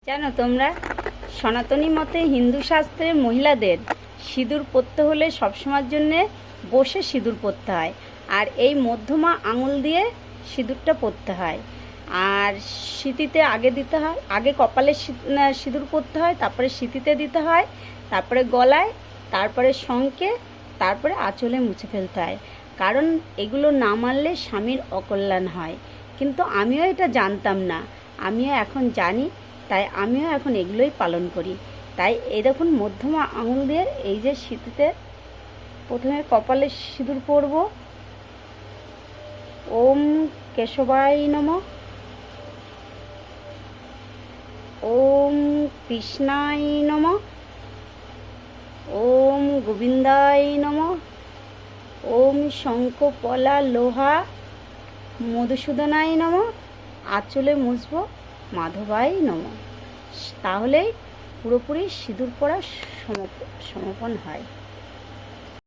জানো তোমরা, সনাতনী মতে হিন্দু শাস্ত্রে মহিলাদের সিঁদুর পরতে হলে সবসময়ের জন্যে বসে সিঁদুর পরতে হয়। আর এই মধ্যমা আঙুল দিয়ে সিঁদুরটা পরতে হয়। আর সিঁথিতে আগে দিতে হয়, আগে কপালে সিঁদুর পরতে হয়, তারপরে সিঁথিতে দিতে হয়, তারপরে গলায়, তারপরে শঙ্কে, তারপরে আঁচলে মুছে ফেলতে হয়। কারণ এগুলো না মানলে স্বামীর অকল্যাণ হয়। কিন্তু আমিও এটা জানতাম না, আমিও এখন জানি। তাই আমিও এখন এগুলোই পালন করি। তাই এই দেখুন, মধ্যমা আঙুল দিয়ে এই যে সিঁথিতে প্রথমে কপালে সিঁদুর পরব। ওম কেশবায় নমঃ, ওম কৃষ্ণায় নমঃ, ওম গোবিন্দায় নমঃ, ওম শঙ্খ পলা লোহা মধুসূদনায় নমঃ, আঁচলে মুছব মাধবায় নমঃ। তাহলেই পুরোপুরি সিঁদুর পরা সমাপন হয়।